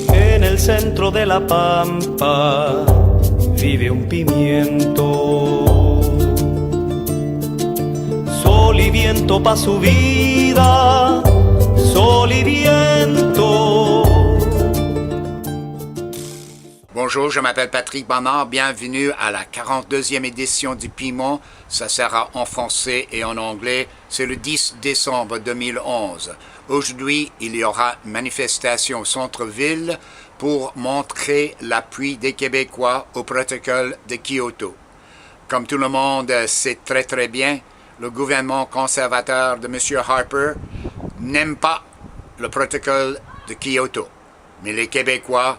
En el centro de la pampa vive un pimiento. Sol y viento pa' su vida, sol y viento. Bonjour, je m'appelle Patrick Bernard. Bienvenue à la 42e édition du Piment. Ça sera en français et en anglais. C'est le 10 décembre 2011. Aujourd'hui, il y aura une manifestation au centre-ville pour montrer l'appui des Québécois au protocole de Kyoto. Comme tout le monde sait très très bien, le gouvernement conservateur de M. Harper n'aime pas le protocole de Kyoto. Mais les Québécois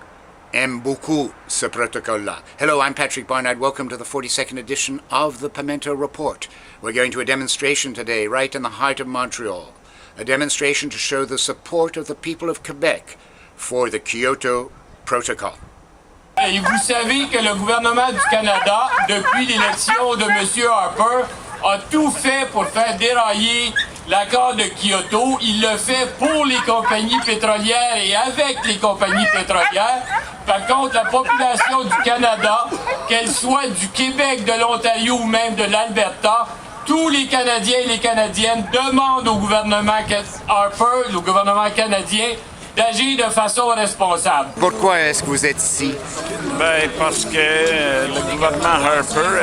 aiment beaucoup ce protocole-là. Hello, I'm Patrick Barnard. Welcome to the 42nd edition of the Pimento Report. We're going to a demonstration today right in the heart of Montreal. A demonstration to show the support of the people of Quebec for the Kyoto Protocol. Et vous savez que le gouvernement du Canada, depuis l'élection de M. Harper, a tout fait pour faire dérailler l'accord de Kyoto. Il le fait pour les compagnies pétrolières et avec les compagnies pétrolières. Par contre, la population du Canada, qu'elle soit du Québec, de l'Ontario ou même de l'Alberta, tous les Canadiens et les Canadiennes demandent au gouvernement Harper, au gouvernement canadien, d'agir de façon responsable. Pourquoi est-ce que vous êtes ici? Ben, parce que le gouvernement Harper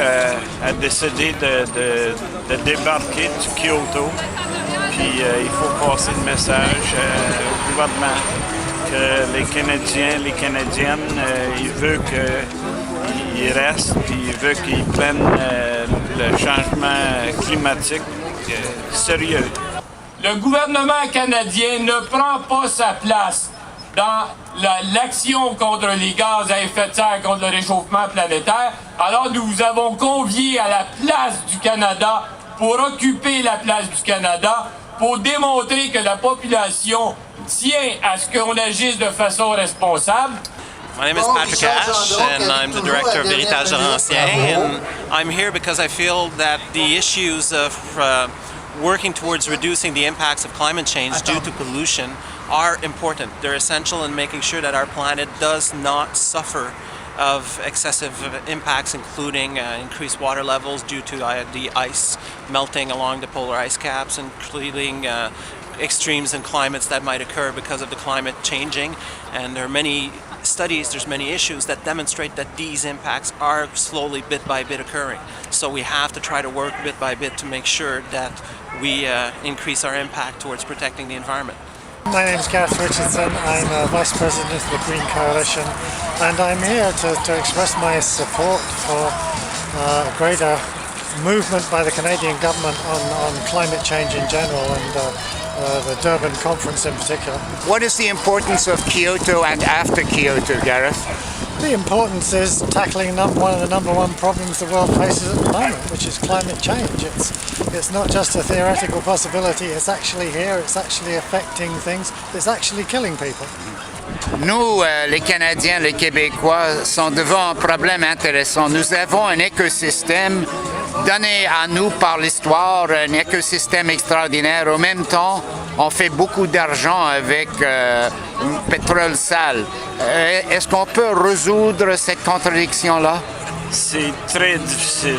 a décidé de débarquer du Kyoto. Puis il faut passer le message au gouvernement que les Canadiens, les Canadiennes, ils veulent qu'ils restent, puis ils veulent qu'ils prennent le changement climatique sérieux. Le gouvernement canadien ne prend pas sa place dans l'action contre les gaz à effet de serre, contre le réchauffement planétaire. Alors nous vous avons conviés à la place du Canada pour occuper la place du Canada, pour démontrer que la population tient à ce qu'on agisse de façon responsable. My name is Patrick Ash, and I'm the director of Héritage Laurentien, and I'm here because I feel that the issues of working towards reducing the impacts of climate change due to pollution are important. They're essential in making sure that our planet does not suffer of excessive impacts, including increased water levels due to the ice melting along the polar ice caps, including extremes in climates that might occur because of the climate changing. And there are many studies, there's many issues that demonstrate that these impacts are slowly, bit by bit, occurring. So we have to try to work bit by bit to make sure that we increase our impact towards protecting the environment. My name is Gareth Richardson. I'm Vice President of the Green Coalition, and I'm here to express my support for a greater movement by the Canadian government on climate change in general and the Durban conference in particular. What is the importance of Kyoto and after Kyoto, Gareth? The importance is tackling one of the number one problems the world faces at the moment, which is climate change. It's not just a theoretical possibility, it's actually here, it's actually affecting things, it's actually killing people. Nous, les Canadiens, les Québécois, sont devant un problème intéressant. Nous avons un écosystème donné à nous par l'histoire, un écosystème extraordinaire. En même temps, on fait beaucoup d'argent avec pétrole sale. Est-ce qu'on peut résoudre cette contradiction-là? C'est très difficile,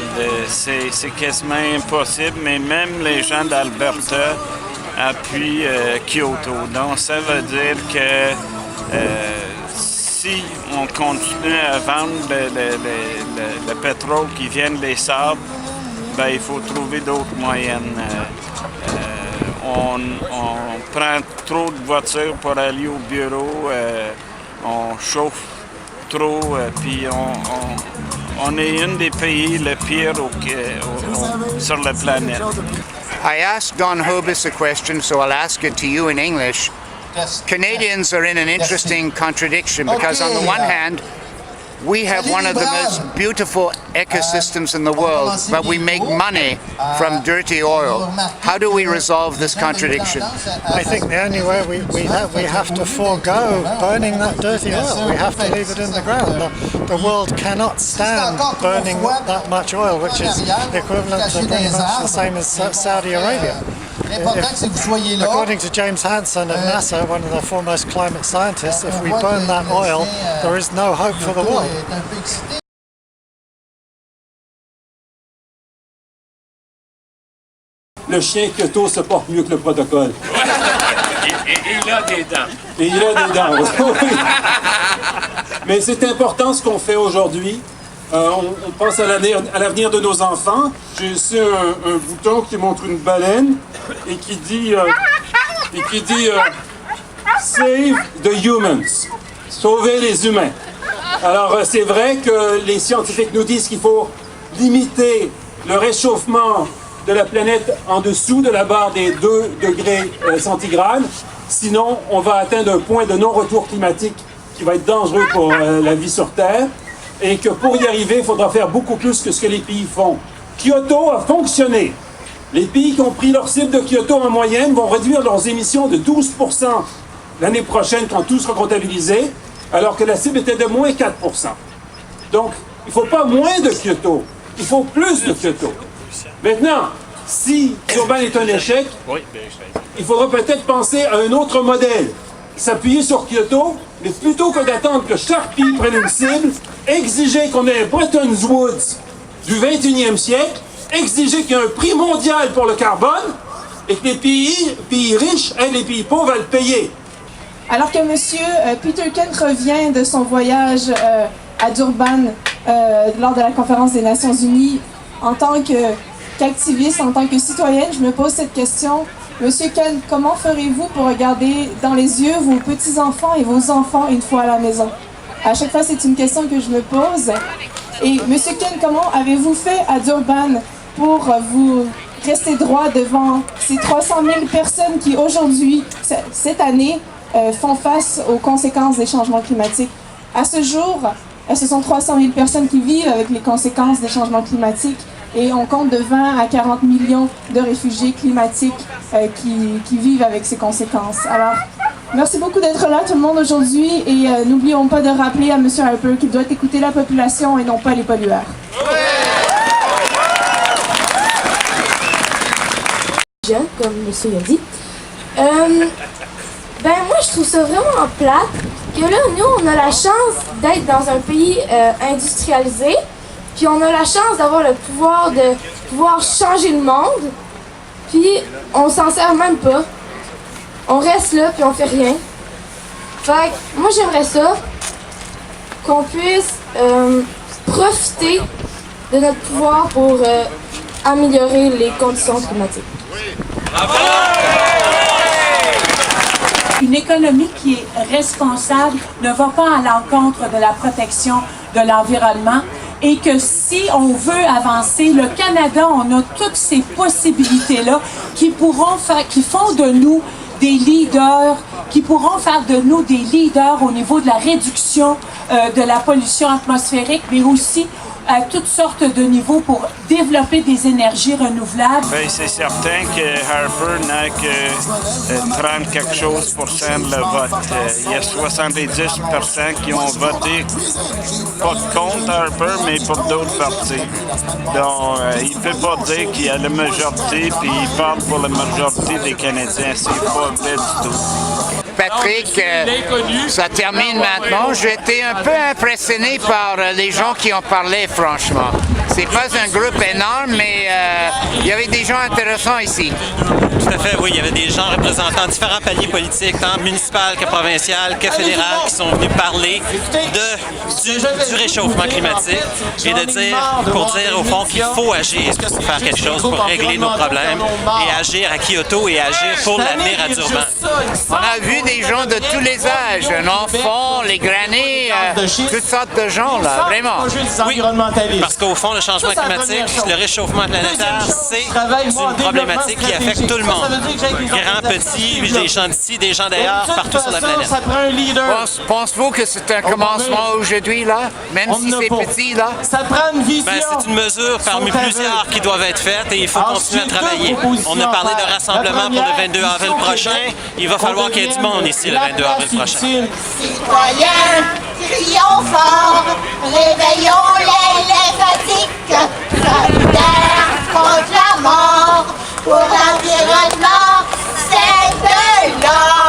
c'est quasiment impossible, mais même les gens d'Alberta appuient Kyoto. Donc ça veut dire que si on continue à vendre le pétrole qui vient des sables, ben, il faut trouver d'autres moyens. On prend trop de voitures pour aller au bureau, on chauffe trop, puis on est un des pays les pires sur la planète. I asked Don Hobus a question, so I'll ask it to you in English. Canadians are in an interesting contradiction because on the one hand, we have one of the most beautiful ecosystems in the world, but we make money from dirty oil. How do we resolve this contradiction? I think the only way we have to forego burning that dirty oil. We have to leave it in the ground. The world cannot stand burning that much oil, which is equivalent to pretty much the same as Saudi Arabia. L'important, c'est que vous soyez là. According to James Hansen of NASA, one of the foremost climate scientists, if we burn that oil, there is no hope for the world. Est un peu excité. Le chien Kyoto se porte mieux que le protocole. Et il a des dents. Et il a des dents. Oui. Mais c'est important ce qu'on fait aujourd'hui. On pense à l'avenir de nos enfants. J'ai ici un bouton qui montre une baleine et qui dit Save the humans. Sauver les humains. Alors c'est vrai que les scientifiques nous disent qu'il faut limiter le réchauffement de la planète en dessous de la barre des 2 degrés centigrades. Sinon, on va atteindre un point de non-retour climatique qui va être dangereux pour la vie sur Terre. Et que pour y arriver, il faudra faire beaucoup plus que ce que les pays font. Kyoto a fonctionné. Les pays qui ont pris leur cible de Kyoto en moyenne vont réduire leurs émissions de 12% l'année prochaine quand tout sera comptabilisé, alors que la cible était de moins 4%. Donc, il ne faut pas moins de Kyoto, il faut plus de Kyoto. Maintenant, si Durban est un échec, il faudra peut-être penser à un autre modèle. S'appuyer sur Kyoto, mais plutôt que d'attendre que chaque pays prenne une cible, exiger qu'on ait un Bretton Woods du 21e siècle, exiger qu'il y ait un prix mondial pour le carbone et que les pays riches aident les pays pauvres à le payer. Alors que M. Peter Kent revient de son voyage à Durban lors de la conférence des Nations Unies, en tant qu'activiste, en tant que citoyenne, je me pose cette question. Monsieur Kent, comment ferez-vous pour regarder dans les yeux vos petits-enfants et vos enfants une fois à la maison? À chaque fois, c'est une question que je me pose. Et Monsieur Kent, comment avez-vous fait à Durban pour vous rester droit devant ces 300 000 personnes qui aujourd'hui, cette année, font face aux conséquences des changements climatiques? À ce jour, ce sont 300 000 personnes qui vivent avec les conséquences des changements climatiques. Et on compte de 20 à 40 millions de réfugiés climatiques qui vivent avec ces conséquences. Alors, merci beaucoup d'être là tout le monde aujourd'hui et n'oublions pas de rappeler à M. Harper qu'il doit écouter la population et non pas les pollueurs. Jeune, comme monsieur l'a dit. Moi je trouve ça vraiment plate que là, nous, on a la chance d'être dans un pays industrialisé. Puis on a la chance d'avoir le pouvoir de pouvoir changer le monde. Puis on s'en sert même pas. On reste là puis on fait rien. Fait que moi j'aimerais ça qu'on puisse profiter de notre pouvoir pour améliorer les conditions climatiques. Une économie qui est responsable ne va pas à l'encontre de la protection de l'environnement. Et que si on veut avancer, le Canada, on a toutes ces possibilités-là qui font de nous des leaders, qui pourront faire de nous des leaders au niveau de la réduction de la pollution atmosphérique, mais aussi à toutes sortes de niveaux pour développer des énergies renouvelables. Bien, c'est certain que Harper n'a que 30 quelque chose % de le vote. Il y a 70% qui ont voté pas contre Harper, mais pour d'autres partis. Donc, il ne peut pas dire qu'il y a la majorité, puis il parle pour la majorité des Canadiens. C'est pas vrai du tout. Patrick, ça termine maintenant. J'ai été un peu impressionné par les gens qui ont parlé, franchement. C'est pas un groupe énorme, mais il y avait des gens intéressants ici. Tout à fait, oui. Il y avait des gens représentant différents paliers politiques, tant municipal que provincial que fédéral, qui sont venus parler du réchauffement climatique et pour dire au fond qu'il faut agir pour faire quelque chose pour régler nos problèmes et agir à Kyoto et agir pour l'avenir à Durban. On a vu des gens de tous les âges, un enfant, les granés, toutes sortes de gens, là, vraiment. Oui, parce qu'au fond, le changement climatique, le réchauffement planétaire, c'est une problématique qui affecte tout le monde. Grands, petits, des gens d'ici, des gens d'ailleurs, partout sur la planète. Pensez-vous que c'est un commencement aujourd'hui, là, même si c'est petit, là? C'est une mesure parmi plusieurs qui doivent être faites et il faut continuer à travailler. On a parlé de rassemblement pour le 22 avril prochain. Il va falloir qu'il y ait du monde ici le 22 avril prochain. Citoyens, crions fort, réveillons les fatigues, solidaires contre la mort. pour l'environnement, c'est de l'or.